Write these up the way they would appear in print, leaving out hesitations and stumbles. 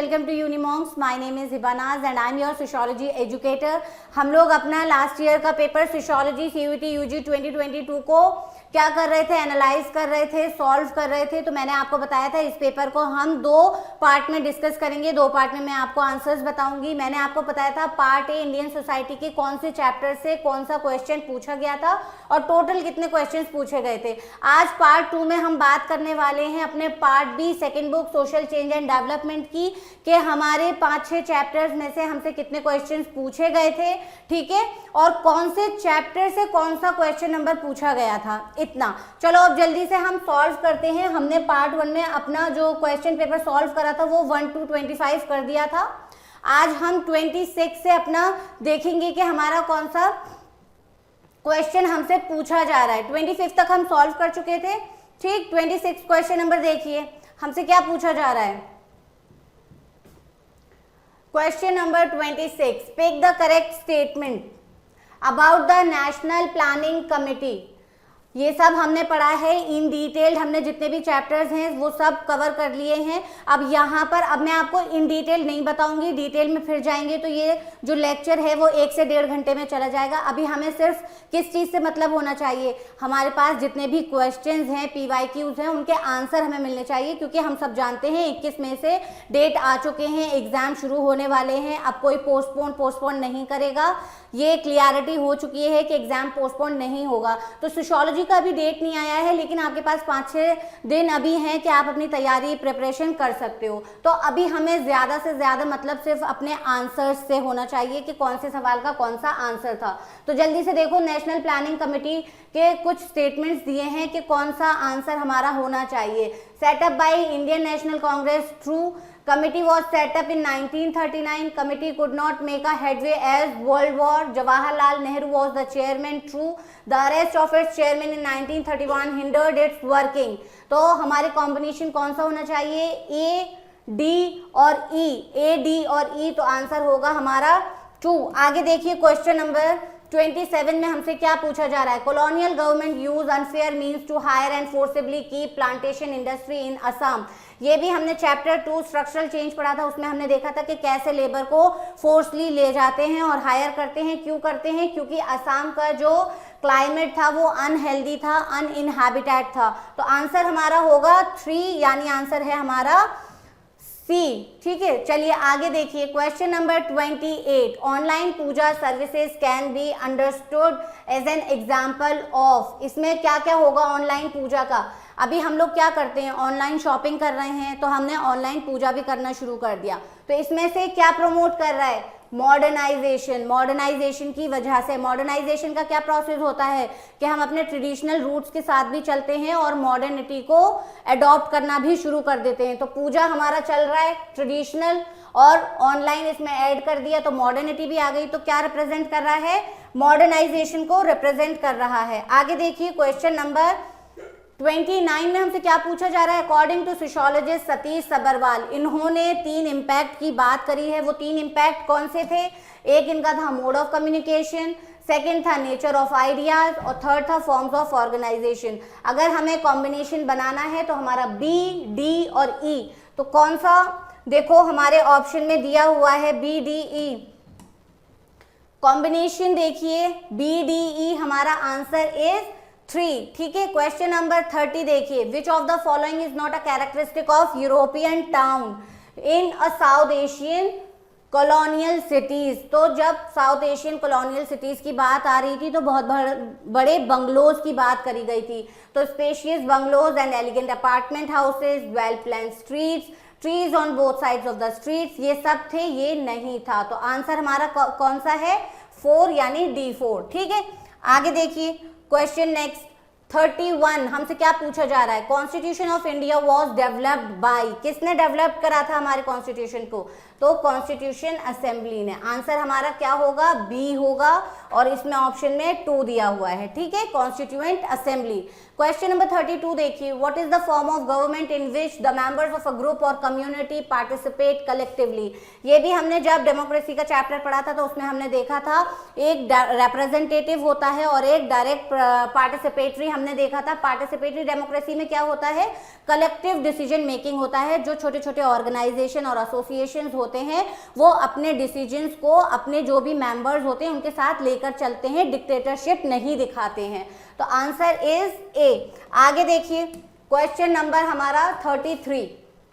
welcome to Unimonks. My name is Hibanaz and I'm your sociology educator. हम लोग अपना last year का paper sociology CUET UG 2022 को क्या कर रहे थे, एनालाइज कर रहे थे, सॉल्व कर रहे थे। तो मैंने आपको बताया था इस पेपर को हम दो पार्ट में डिस्कस करेंगे, दो पार्ट में मैं आपको आंसर्स बताऊंगी। मैंने आपको बताया था पार्ट ए इंडियन सोसाइटी के कौन से चैप्टर से कौन सा क्वेश्चन पूछा गया था और टोटल कितने क्वेश्चंस पूछे गए थे। आज पार्ट 2 में हम बात करने वाले हैं अपने part B second book social change and development की, कि हमारे 5-6 चैप्टर्स में से हमसे कितने क्वेश्चंस पूछे गए थे, ठीक है, और कौन से चैप्टर से कौन सा क्वेश्चन नंबर पूछा गया था। इतना चलो अब जल्दी से हम सॉल्व करते हैं। हमने पार्ट 1 में अपना जो क्वेश्चन पेपर सॉल्व करा था वो 1 to 25 कर दिया था। आज हम 26 से अपना देखेंगे कि हमारा कौन सा क्वेश्चन हमसे पूछा जा रहा है। 25 तक हम सॉल्व कर चुके थे, ठीक। 26 क्वेश्चन नंबर देखिए हमसे क्या पूछा जा रहा है। Question number 26, pick the correct statement about the national planning committee. ये सब हमने पढ़ा है इन डिटेल, हमने जितने भी चैप्टर्स हैं वो सब कवर कर लिए हैं। अब यहाँ पर अब मैं आपको इन डिटेल नहीं बताऊंगी, डिटेल में फिर जाएंगे तो ये जो लेक्चर है वो 1 से 1.5 घंटे में चला जाएगा। अभी हमें सिर्फ किस चीज़ से मतलब होना चाहिए, हमारे पास जितने भी क्वेश्चंस हैं PYQs हैं उनके आंसर हमें मिलने चाहिए, क्योंकि हम सब जानते हैं 21 में से डेट आ चुके हैं, एग्जाम शुरू होने वाले हैं। अब कोई पोस्टपोन नहीं करेगा, ये क्लियरिटी हो चुकी है कि एग्जाम पोस्टपोन नहीं होगा। तो सोशियोलॉजी का भी डेट नहीं आया है, लेकिन आपके पास 5-6 दिन अभी हैं कि आप अपनी तैयारी प्रिपरेशन कर सकते हो। तो अभी हमें ज़्यादा से ज़्यादा मतलब सिर्फ अपने आंसर्स से होना चाहिए कि कौन से सवाल का कौन सा आंसर था। तो जल्दी से देखो, नेशनल प्लानिंग कमेटी के कुछ स्टेटमेंट्स दिए हैं कि कौन सा आंसर हमारा होना चाहिए। Setup by Indian national Congress through Committee was set up in 1939. Committee could not make a headway as World War. Jawaharlal Nehru was the chairman. True. The arrest of its chairman in 1931 hindered its working. तो हमारे combination कौन सा होना चाहिए, A, D और E, A, D और E, तो answer होगा हमारा 2। आगे देखिए क्वेश्चन नंबर 27 में हमसे क्या पूछा जा रहा है। Colonial government use unfair means to hire and forcibly keep plantation industry in Assam. ये भी हमने चैप्टर 2 स्ट्रक्चरल चेंज पढ़ा था, उसमें हमने देखा था कि कैसे लेबर को फोर्सली ले जाते हैं और हायर करते हैं। क्यों करते हैं, क्योंकि असम का जो क्लाइमेट था वो अनहेल्दी था, अनइनहैबिटेड था। तो आंसर हमारा होगा 3, यानी आंसर है हमारा C, ठीक है। चलिए आगे देखिए question number 28, online puja services can be understood as an example of. इसमें क्या क्या होगा ऑनलाइन पूजा का। अभी हम लोग क्या करते हैं, ऑनलाइन शॉपिंग कर रहे हैं, तो हमने ऑनलाइन पूजा भी करना शुरू कर दिया। तो इसमें से क्या प्रमोट कर रहा है, मॉडर्नाइजेशन। मॉडर्नाइजेशन की वजह से, मॉडर्नाइजेशन का क्या प्रोसेस होता है कि हम अपने ट्रेडिशनल रूट्स के साथ भी चलते हैं और मॉडर्निटी को अडॉप्ट करना भी शुरू कर देते हैं। तो पूजा हमारा चल रहा है ट्रेडिशनल और ऑनलाइन इसमें ऐड कर दिया तो मॉडर्निटी भी आ गई। तो क्या रिप्रेजेंट कर रहा है, मॉडर्नाइजेशन को रिप्रेजेंट कर रहा है। आगे देखिए क्वेश्चन नंबर 29 में हमसे क्या पूछा जा रहा है। According to sociologist Satish Sabharwal, इन्होंने 3 इम्पैक्ट की बात करी है। वो 3 इम्पैक्ट कौन से थे, एक इनका था मोड ऑफ कम्युनिकेशन, सेकेंड था नेचर ऑफ आइडियाज और थर्ड था फॉर्म्स ऑफ ऑर्गेनाइजेशन। अगर हमें कॉम्बिनेशन बनाना है तो हमारा B, D और E, तो कौन सा, देखो हमारे ऑप्शन में दिया हुआ है B, D, E। कॉम्बिनेशन देखिए B, D, E, हमारा आंसर इज 3, ठीक है। क्वेश्चन नंबर 30 देखिए, विच of the following is not a characteristic of European town in a south Asian colonial cities. तो जब साउथ एशियन कॉलोनियल सिटीज की बात आ रही थी तो बहुत बड़े बंगलोज की बात करी गई थी। तो spacious bungalows and elegant apartment houses, well planned streets, trees on both sides of the streets, ये सब थे, ये नहीं था। तो आंसर हमारा कौन सा है, 4, यानी D4, ठीक है। आगे देखिए क्वेश्चन नेक्स्ट 31, हमसे क्या पूछा जा रहा है। Constitution of India was developed by, किसने डेवलप करा था हमारे कॉन्स्टिट्यूशन को, तो कॉन्स्टिट्यूशन असेंबली ने। आंसर हमारा क्या होगा, बी होगा, और इसमें ऑप्शन में 2 दिया हुआ है, ठीक है, कॉन्स्टिट्यूएंट असेंबली। क्वेश्चन नंबर 32 देखिए, what is the form of government in which the members of a group और कम्युनिटी पार्टिसिपेट कलेक्टिवली। ये भी हमने जब डेमोक्रेसी का चैप्टर पढ़ा था तो उसमें हमने देखा था, एक रिप्रेजेंटेटिव होता है और एक डायरेक्ट पार्टिसिपेटरी हमने देखा था। पार्टिसिपेटरी डेमोक्रेसी में क्या होता है, कलेक्टिव डिसीजन मेकिंग होता है। जो छोटे छोटे ऑर्गेनाइजेशन और एसोसिएशन होते हैं वो अपने डिसीजंस को अपने जो भी मेंबर्स होते हैं उनके साथ लेकर चलते हैं, डिक्टेटरशिप नहीं दिखाते हैं। तो आंसर इज ए। आगे देखिए क्वेश्चन नंबर हमारा 33।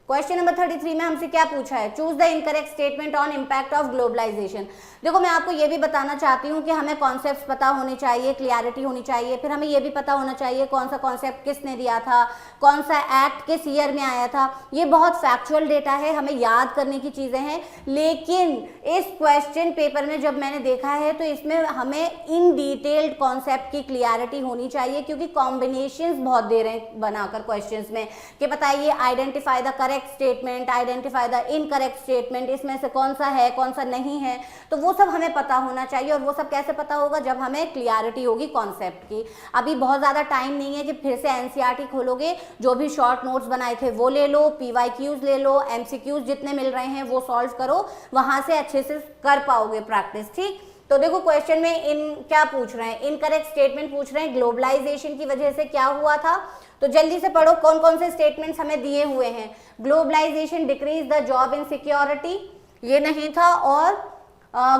क्वेश्चन नंबर 33 में हमसे क्या पूछा है, choose the incorrect statement on impact of globalization. देखो मैं आपको ये भी बताना चाहती हूँ कि हमें कॉन्सेप्ट्स पता होने चाहिए, क्लियरिटी होनी चाहिए, फिर हमें ये भी पता होना चाहिए कौन सा कॉन्सेप्ट किसने दिया था, कौन सा एक्ट किस ईयर में आया था। ये बहुत फैक्चुअल डेटा है, हमें याद करने की चीज़ें हैं, लेकिन इस क्वेश्चन पेपर में जब मैंने देखा है तो इसमें हमें इन डिटेल्ड कॉन्सेप्ट की क्लियरिटी होनी चाहिए, क्योंकि कॉम्बिनेशंस बहुत दे रहे हैं बनाकर क्वेश्चंस में कि बताइए identify the correct statement, identify the incorrect statement, इसमें से कौन सा है कौन सा नहीं है, तो वो सब हमें पता होना चाहिए। और वो सब कैसे पता होगा, जब हमें क्लियरिटी होगी कॉन्सेप्ट की। अभी बहुत ज़्यादा टाइम नहीं है कि फिर से एनसीईआरटी खोलोगे, जो भी शॉर्ट नोट्स बनाए थे वो ले लो, पीवाईक्यूज ले लो, एमसीक्यूज जितने मिल रहे हैं वो सॉल्व करो, वहां से अच्छे से कर पाओगे प्रैक्टिस, ठीक। तो देखो क्वेश्चन में इन क्या पूछ रहे हैं, इनकरेक्ट स्टेटमेंट पूछ रहे हैं, ग्लोबलाइजेशन की वजह से क्या हुआ था। तो जल्दी से पढ़ो कौन कौन से स्टेटमेंट्स हमें दिए हुए हैं। Globalization decrease the job insecurity, ये नहीं था, और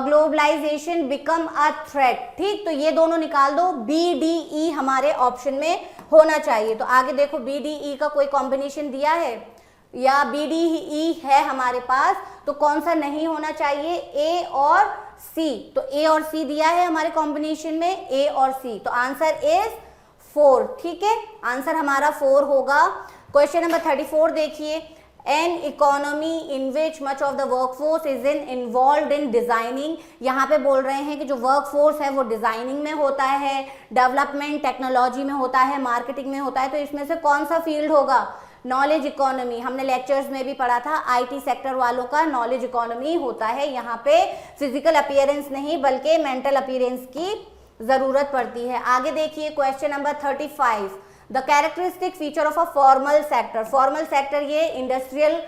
ग्लोबलाइजेशन बिकम अ थ्रेट, ठीक। तो ये दोनों निकाल दो, बी डी ई हमारे ऑप्शन में होना चाहिए। तो आगे देखो बी डी ई का कोई कॉम्बिनेशन दिया है या बी डी ई है हमारे पास, तो कौन सा नहीं होना चाहिए, ए और सी। तो ए और सी दिया है हमारे कॉम्बिनेशन में, ए और सी, तो आंसर इज 4, ठीक है, आंसर हमारा 4 होगा। क्वेश्चन नंबर 34 देखिए, an economy in which much of the workforce is involve in designing. यहाँ पे बोल रहे हैं कि जो वर्कफोर्स है वो डिजाइनिंग में होता है, डेवलपमेंट टेक्नोलॉजी में होता है, मार्केटिंग में होता है, तो इसमें से कौन सा फील्ड होगा, नॉलेज इकोनॉमी। हमने लेक्चर्स में भी पढ़ा था, आईटी सेक्टर वालों का नॉलेज इकोनॉमी होता है। यहाँ पे फिजिकल अपीयरेंस नहीं बल्कि मेंटल अपीयरेंस की जरूरत पड़ती है। आगे देखिए question number 35, the characteristic feature of a formal sector. Formal sector ये इंडस्ट्रियल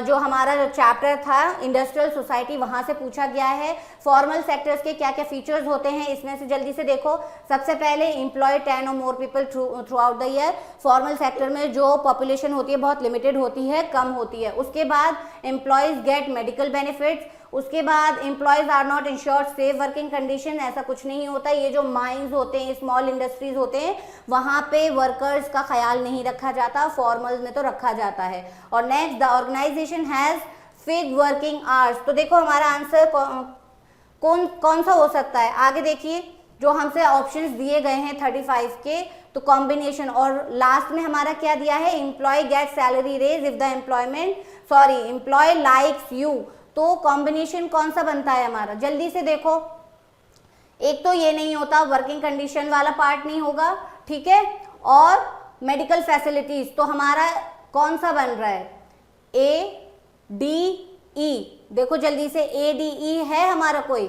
जो हमारा चैप्टर था इंडस्ट्रियल सोसाइटी, वहां से पूछा गया है। फॉर्मल सेक्टर्स के क्या क्या फीचर्स होते हैं इसमें से जल्दी से देखो। सबसे पहले एम्प्लॉय 10 और more people through out the year. Formal sector में जो पॉपुलेशन होती है बहुत लिमिटेड होती है, कम होती है। उसके बाद एम्प्लॉयज गेट मेडिकल बेनिफिट्स। उसके बाद employees are not insured safe working condition, ऐसा कुछ नहीं होता। ये जो माइंस होते हैं, स्मॉल इंडस्ट्रीज होते हैं, वहां पे वर्कर्स का ख्याल नहीं रखा जाता, फॉर्मल में तो रखा जाता है। और next, the organization has fixed working hours. तो देखो हमारा आंसर कौन सा हो सकता है। आगे देखिए जो हमसे ऑप्शंस दिए गए हैं 35 के, तो कॉम्बिनेशन, और लास्ट में हमारा क्या दिया है, employee get salary raise if the employee likes you. तो कॉम्बिनेशन कौन सा बनता है हमारा, जल्दी से देखो। एक तो ये नहीं होता, वर्किंग कंडीशन वाला पार्ट नहीं होगा, ठीक है, और मेडिकल फैसिलिटीज। तो हमारा कौन सा बन रहा है, ए डी ई। देखो जल्दी से, ए डी ई है हमारा कोई,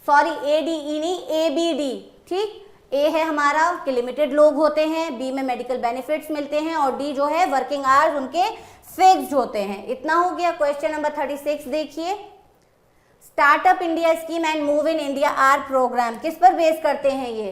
सॉरी ए डी ई नहीं, ए बी डी, ठीक। ए है हमारा कि लिमिटेड लोग होते हैं, बी में मेडिकल बेनिफिट्स मिलते हैं, और डी जो है वर्किंग आवर्स उनके फिक्स्ड होते हैं। इतना हो गया। क्वेश्चन नंबर 36 देखिए, startup India scheme and move in India are program किस पर बेस करते हैं, ये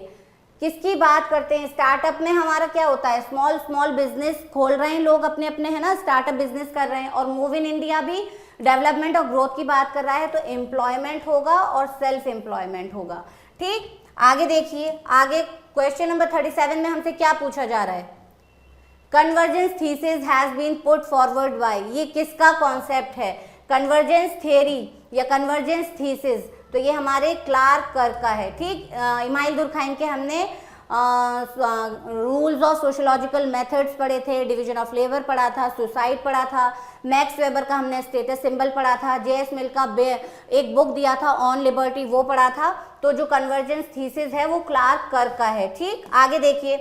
किसकी बात करते हैं। स्टार्टअप में हमारा क्या होता है, स्मॉल बिजनेस खोल रहे हैं लोग अपने अपने, है ना, स्टार्टअप बिजनेस कर रहे हैं। और मूव इन इंडिया भी डेवलपमेंट और ग्रोथ की बात कर रहा है, तो एम्प्लॉयमेंट होगा और सेल्फ एम्प्लॉयमेंट होगा, ठीक। आगे देखिए, आगे क्वेश्चन नंबर 37 में हमसे क्या पूछा जा रहा है, convergence thesis has been put forward by. ये किसका कॉन्सेप्ट है, कन्वर्जेंस थियरी या कन्वर्जेंस थीसिस। तो ये हमारे क्लार्क कर्क का है, ठीक। इमाइल दुर्खाइम के हमने रूल्स ऑफ सोशियोलॉजिकल मेथड्स पढ़े थे, डिवीजन ऑफ लेबर पढ़ा था, सुसाइड पढ़ा था, मैक्स वेबर का हमने स्टेटस सिंबल पढ़ा था, जेएस मिल का एक बुक दिया था ऑन लिबर्टी, वो पढ़ा था। तो जो कन्वर्जेंस थीसिस है वो क्लार्क कर्क का है, ठीक। आगे देखिए,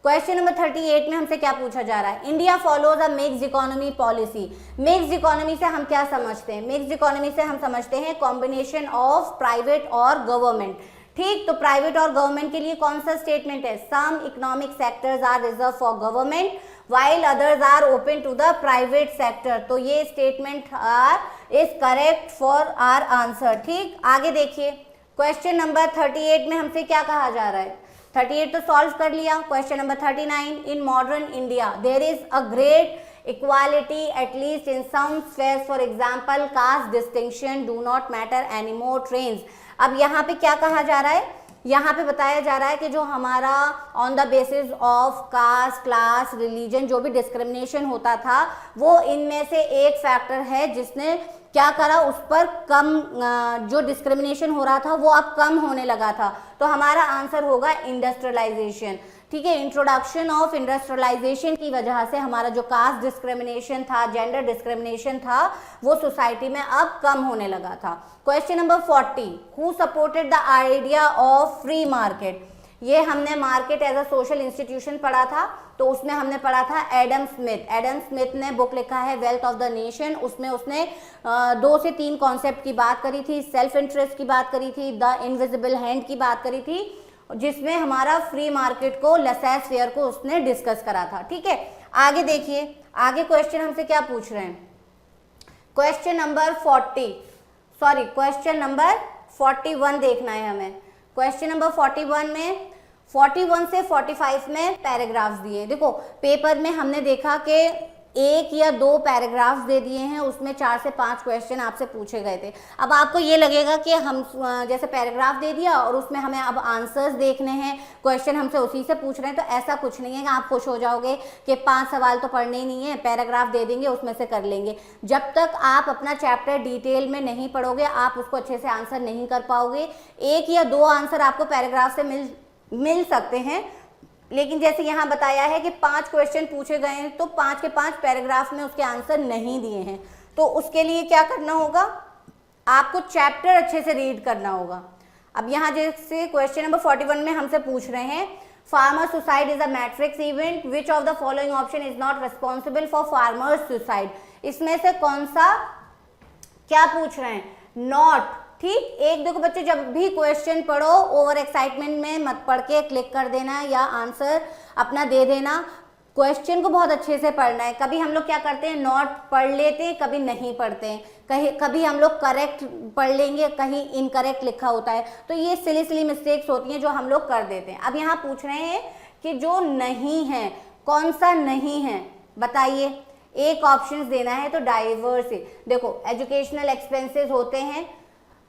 क्वेश्चन नंबर 38 में हमसे क्या पूछा जा रहा है, India follows a mixed economy policy. Mixed economy से हम क्या समझते हैं, मिक्स्ड इकोनॉमी से हम समझते हैं कॉम्बिनेशन ऑफ प्राइवेट और गवर्नमेंट। ठीक, तो प्राइवेट और गवर्नमेंट के लिए कौन सा स्टेटमेंट है, some economic sectors are reserve for government while others are open to the private sector। तो ये statement is correct for our answer. ठीक, आगे देखिए क्वेश्चन नंबर 38 में हमसे क्या कहा जा रहा है, 38 तो सॉल्व कर लिया। Question number 39, in modern India there is a great equality at least in some spheres, for example caste distinction do not matter anymore trains. अब यहाँ पे क्या कहा जा रहा है, यहाँ पे बताया जा रहा है कि जो हमारा on the basis of caste, class, religion जो भी डिस्क्रिमिनेशन होता था वो इनमें से एक फैक्टर है जिसने क्या करा, उस पर कम जो डिस्क्रिमिनेशन हो रहा था वो अब कम होने लगा था। तो हमारा आंसर होगा इंडस्ट्रियलाइजेशन। ठीक है, इंट्रोडक्शन ऑफ इंडस्ट्रियलाइजेशन की वजह से हमारा जो कास्ट डिस्क्रिमिनेशन था, जेंडर डिस्क्रिमिनेशन था, वो सोसाइटी में अब कम होने लगा था। Question number 40, who supported the idea of free market. ये हमने market as a social institution पढ़ा था, तो उसमें हमने पढ़ा था एडम स्मिथ। एडम स्मिथ ने बुक लिखा है वेल्थ ऑफ द नेशन, उसमें उसने 2 से 3 कॉन्सेप्ट की बात करी थी, सेल्फ इंटरेस्ट की बात करी थी, द इनविजिबल हैंड की बात करी थी, जिसमें हमारा फ्री मार्केट को, लेसेस फेयर को उसने डिस्कस करा था। ठीक है, आगे देखिए, आगे क्वेश्चन हमसे क्या पूछ रहे हैं, क्वेश्चन नंबर 41 देखना है हमें। क्वेश्चन नंबर 41 में 41 से 45 में पैराग्राफ्स दिए। देखो पेपर में हमने देखा कि 1 या 2 पैराग्राफ्स दे दिए हैं, उसमें 4 से 5 क्वेश्चन आपसे पूछे गए थे। अब आपको ये लगेगा कि हम जैसे पैराग्राफ दे दिया और उसमें हमें अब आंसर्स देखने हैं, क्वेश्चन हमसे उसी से पूछ रहे हैं, तो ऐसा कुछ नहीं है कि आप खुश हो जाओगे कि 5 सवाल तो पढ़ने ही नहीं है, पैराग्राफ दे देंगे उसमें से कर लेंगे। जब तक आप अपना चैप्टर डिटेल में नहीं पढ़ोगे आप उसको अच्छे से आंसर नहीं कर पाओगे। 1 या 2 आंसर आपको पैराग्राफ से मिल सकते हैं, लेकिन जैसे यहाँ बताया है कि 5 क्वेश्चन पूछे गए हैं, तो 5 के 5 पैराग्राफ में उसके आंसर नहीं दिए हैं, तो उसके लिए क्या करना होगा, आपको चैप्टर अच्छे से रीड करना होगा। अब यहाँ जैसे क्वेश्चन नंबर 41 में हमसे पूछ रहे हैं, farmer suicide is a matrix event, which of the following option is not responsible for farmer suicide. इसमें से कौन सा, क्या पूछ रहे हैं, नॉट। ठीक, एक देखो बच्चे, जब भी क्वेश्चन पढ़ो ओवर एक्साइटमेंट में मत पढ़ के क्लिक कर देना या आंसर अपना दे देना, क्वेश्चन को बहुत अच्छे से पढ़ना है। कभी हम लोग क्या करते हैं, नॉट पढ़ लेते हैं, कभी नहीं पढ़ते हैं, कभी हम लोग करेक्ट पढ़ लेंगे, कहीं इनकरेक्ट लिखा होता है, तो ये सिली मिस्टेक्स होती हैं जो हम लोग कर देते हैं। अब यहाँ पूछ रहे हैं कि जो नहीं है, कौन सा नहीं है बताइए, एक ऑप्शन देना है, तो डाइवर्स। देखो एजुकेशनल एक्सपेंसेस होते हैं,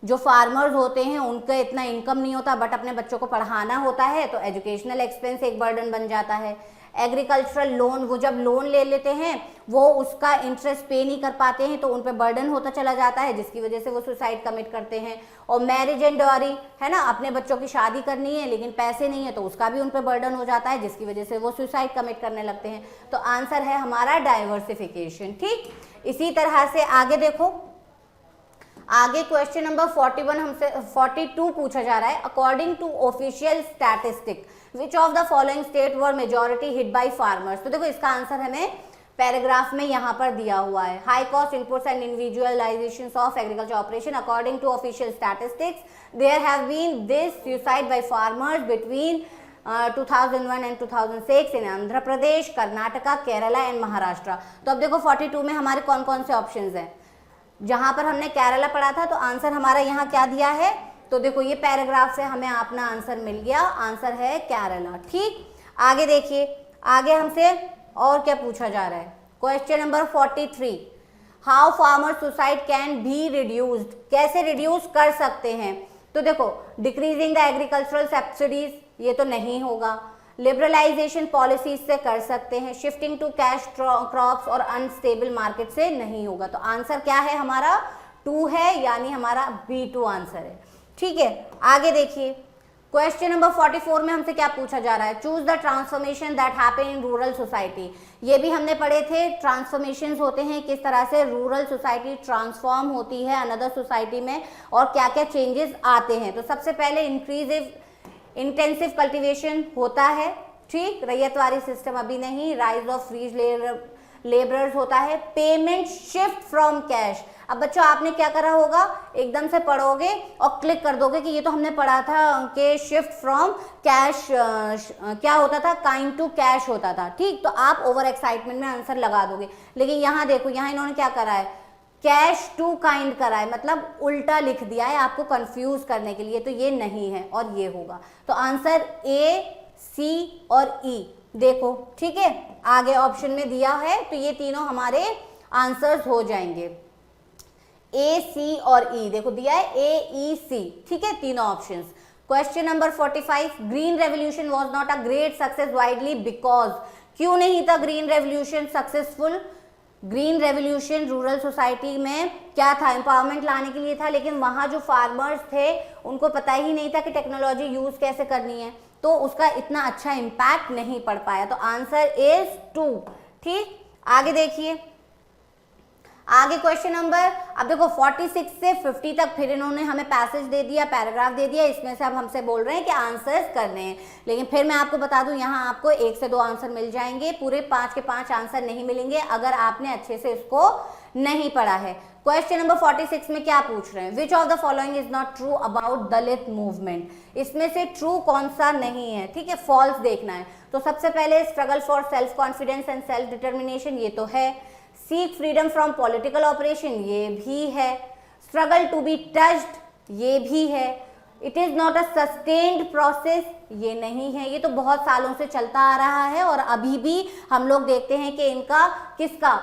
जो फार्मर्स होते हैं उनका इतना इनकम नहीं होता, बट अपने बच्चों को पढ़ाना होता है, तो एजुकेशनल एक्सपेंस एक बर्डन बन जाता है। एग्रीकल्चरल लोन, वो जब लोन ले लेते हैं वो उसका इंटरेस्ट पे नहीं कर पाते हैं, तो उन पे बर्डन होता चला जाता है, जिसकी वजह से वो सुसाइड कमिट करते हैं। और मैरिज एंड डॉरी है ना, अपने बच्चों की शादी करनी है लेकिन पैसे नहीं है, तो उसका भी उन पे बर्डन हो जाता है, जिसकी वजह से वो सुसाइड कमिट करने लगते हैं। तो आंसर है हमारा डाइवर्सिफिकेशन। ठीक, इसी तरह से आगे देखो, आगे क्वेश्चन नंबर 41 हमसे 42 पूछा जा रहा है, according to official statistic which of the following state were majority hit by farmers. तो देखो इसका आंसर हमें पैराग्राफ में यहाँ पर दिया हुआ है, high cost inputs and individualization of agriculture operation, according to official statistics there have been this suicide by farmers between 2001 and 2006 in Andhra Pradesh, Karnataka, Kerala and Maharashtra. तो अब देखो 42 में हमारे कौन कौन से ऑप्शंस हैं, जहां पर हमने केरला पढ़ा था तो आंसर हमारा यहाँ क्या दिया है, तो देखो ये पैराग्राफ से हमें अपना आंसर मिल गया, आंसर है केरला। ठीक, आगे देखिए, आगे हमसे और क्या पूछा जा रहा है, question number 43, how farmer suicide can be reduced, कैसे रिड्यूस कर सकते हैं। तो देखो डिक्रीजिंग द एग्रीकल्चरल सब्सिडीज, ये तो नहीं होगा, लिबरलाइजेशन पॉलिसी से कर सकते हैं, शिफ्टिंग टू कैश क्रॉप्स और अनस्टेबल मार्केट से नहीं होगा। तो आंसर क्या है हमारा 2 है, यानी हमारा B2 आंसर है। ठीक है, आगे देखिए क्वेश्चन नंबर 44 में हमसे क्या पूछा जा रहा है, choose the transformation that happen in rural society. ये भी हमने पढ़े थे, ट्रांसफॉर्मेशंस होते हैं, किस तरह से रूरल सोसाइटी ट्रांसफॉर्म होती है अनदर सोसाइटी में और क्या क्या चेंजेस आते हैं। तो सबसे पहले इंटेंसिव कल्टीवेशन होता है, ठीक, रैयतवारी सिस्टम अभी नहीं, राइज ऑफ फ्रीज लेबरर्स होता है, पेमेंट शिफ्ट फ्रॉम कैश। अब बच्चों आपने क्या करा होगा, एकदम से पढ़ोगे और क्लिक कर दोगे कि ये तो हमने पढ़ा था कि शिफ्ट फ्रॉम कैश क्या होता था, काइंड टू कैश होता था, ठीक, तो आप ओवर एक्साइटमेंट में आंसर लगा दोगे। लेकिन यहाँ देखो, यहाँ इन्होंने क्या करा है, कैश टू काइंड करा है, मतलब उल्टा लिख दिया है आपको कंफ्यूज करने के लिए, तो ये नहीं है और ये होगा। तो आंसर ए, सी और ई देखो, ठीक है, आगे ऑप्शन में दिया है, तो ये तीनों हमारे आंसर्स हो जाएंगे, ए, सी और ई। देखो दिया है ए, ई, सी, ठीक है, तीनों options. Question number 45, green revolution was not a great success widely because, क्यों नहीं था green revolution successful? Green revolution rural society में क्या था, एम्पावरमेंट लाने के लिए था, लेकिन वहां जो फार्मर्स थे उनको पता ही नहीं था कि टेक्नोलॉजी यूज कैसे करनी है, तो उसका इतना अच्छा इम्पैक्ट नहीं पड़ पाया। तो आंसर इज 2, ठीक। आगे देखिए, आगे क्वेश्चन नंबर, अब देखो 46 से 50 तक फिर इन्होंने हमें पैसेज दे दिया, पैराग्राफ दे दिया, इसमें से अब हमसे बोल रहे हैं कि आंसर्स करने हैं। लेकिन फिर मैं आपको बता दूं, यहाँ आपको 1 से 2 आंसर मिल जाएंगे, पूरे 5 के 5 आंसर नहीं मिलेंगे अगर आपने अच्छे से इसको नहीं पढ़ा है। क्वेश्चन नंबर 46 में क्या पूछ रहे हैं, which of the following is not true about Dalit movement. इसमें से ट्रू कौन सा नहीं है, ठीक है, फॉल्स देखना है। तो सबसे पहले struggle for self confidence and self determination, ये तो है। Seek freedom from political operation, ये भी है। स्ट्रगल टू बी टच्ड, ये भी है। It is not a sustained process, ये नहीं है, ये तो बहुत सालों से चलता आ रहा है और अभी भी हम लोग देखते हैं कि इनका किसका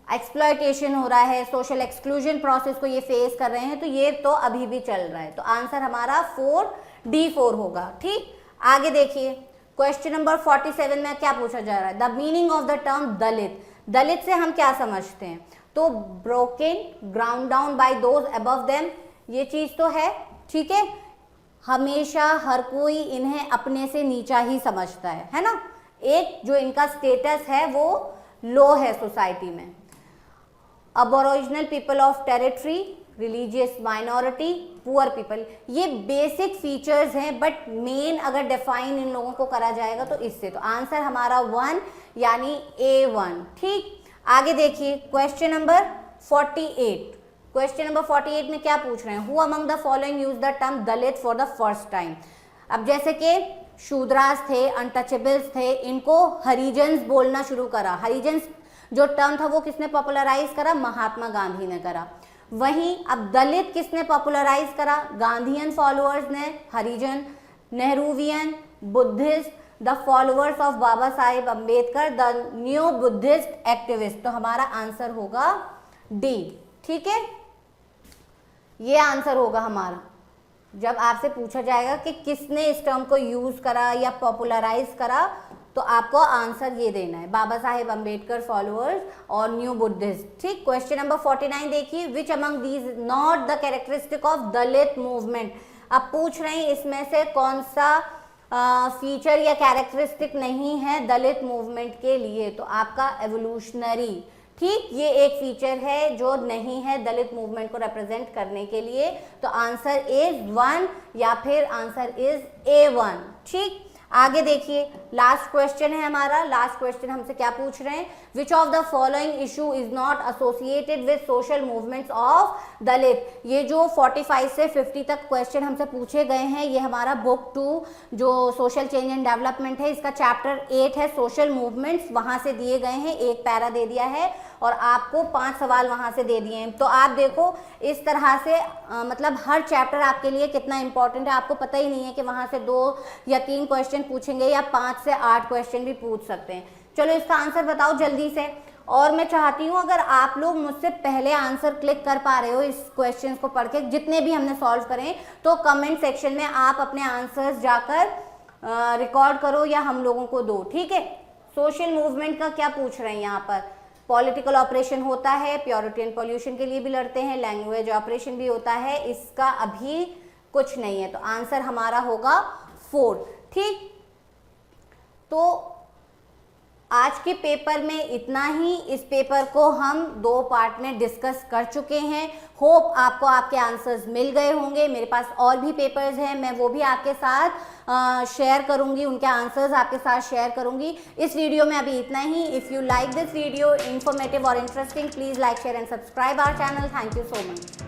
एक्सप्लॉयटेशन हो रहा है, सोशल एक्सक्लूजन प्रोसेस को ये फेस कर रहे हैं, तो ये तो अभी भी चल रहा है। तो आंसर हमारा 4D4 होगा, ठीक। आगे देखिए, क्वेश्चन नंबर 47 में क्या पूछा जा रहा है, the meaning of the term Dalit. Dalit से हम क्या समझते हैं, तो broken, ground down by those above them, ये चीज तो है, ठीक है। हमेशा हर कोई इन्हें अपने से नीचा ही समझता है ना, एक जो इनका स्टेटस है वो लो है सोसाइटी में। Aboriginal people of territory, religious minority, poor people, ये बेसिक फीचर्स हैं, बट मेन अगर डिफाइन इन लोगों को करा जाएगा तो इससे। तो आंसर हमारा 1 यानी A1, ठीक। आगे देखिए, क्वेश्चन नंबर 48। क्वेश्चन नंबर 48 में क्या पूछ रहे हैं, who among the following use the term Dalit for the first time. अब जैसे कि शूद्रास थे, अनटचेबल्स थे, इनको हरिजन्स बोलना शुरू करा। हरिजन्स जो टर्म था वो किसने पॉपुलराइज करा, महात्मा गांधी ने करा। वहीं अब दलित किसने पॉपुलराइज करा, गांधीयन फॉलोअर्स ने, Harijan, Nehruvian, Buddhist, the followers of Baba Saheb Ambedkar, the new Buddhist activist. तो हमारा आंसर होगा डी, ठीक है, ये आंसर होगा हमारा। जब आपसे पूछा जाएगा कि किसने इस टर्म को यूज करा या पॉपुलराइज करा, तो आपको आंसर ये देना है, बाबा साहेब अम्बेडकर फॉलोअर्स और न्यू बुद्धिस्ट, ठीक। क्वेश्चन नंबर 49 देखिए, which among these not the characteristic of Dalit movement. अब पूछ रहे हैं इसमें से कौन सा फीचर या कैरेक्टरिस्टिक नहीं है दलित मूवमेंट के लिए, तो आपका एवोल्यूशनरी, ठीक, ये एक फीचर है जो नहीं है दलित मूवमेंट को रिप्रेजेंट करने के लिए। तो आंसर इज 1 या फिर आंसर इज A1, ठीक। आगे देखिए, लास्ट क्वेश्चन है हमारा। लास्ट क्वेश्चन हमसे क्या पूछ रहे हैं, which of the following issue is not associated with social movements of Dalit. ये जो 45 से 50 तक क्वेश्चन हमसे पूछे गए हैं, ये हमारा बुक 2 जो सोशल चेंज एंड डेवलपमेंट है, इसका चैप्टर 8 है सोशल मूवमेंट्स, वहां से दिए गए हैं। एक पैरा दे दिया है और आपको 5 सवाल वहां से दे दिए हैं। तो आप देखो इस तरह से मतलब हर चैप्टर आपके लिए कितना इंपॉर्टेंट है, आपको पता ही नहीं है कि वहां से 2 या 3 क्वेश्चन पूछेंगे या 5 से 8 क्वेश्चन भी पूछ सकते हैं। चलो इसका आंसर बताओ जल्दी से। और मैं चाहती हूँ अगर आप लोग मुझसे पहले आंसर क्लिक कर पा रहे हो इस क्वेश्चन को पढ़ के, जितने भी हमने सॉल्व करें, तो कमेंट सेक्शन में आप अपने आंसर्स जाकर रिकॉर्ड करो या हम लोगों को दो, ठीक है। सोशल मूवमेंट का क्या पूछ रहे हैं यहाँ पर, पॉलिटिकल ऑपरेशन होता है, प्योरिटी एंड पॉल्यूशन के लिए भी लड़ते हैं, लैंग्वेज ऑपरेशन भी होता है, इसका अभी कुछ नहीं है। तो आंसर हमारा होगा 4, ठीक। तो आज के पेपर में इतना ही। इस पेपर को हम 2 पार्ट में डिस्कस कर चुके हैं। होप आपको आपके आंसर्स मिल गए होंगे। मेरे पास और भी पेपर्स हैं, मैं वो भी आपके साथ शेयर करूंगी, उनके आंसर्स आपके साथ शेयर करूंगी। इस वीडियो में अभी इतना ही। If you like this video informative और interesting, please like share and subscribe our channel. Thank you so much.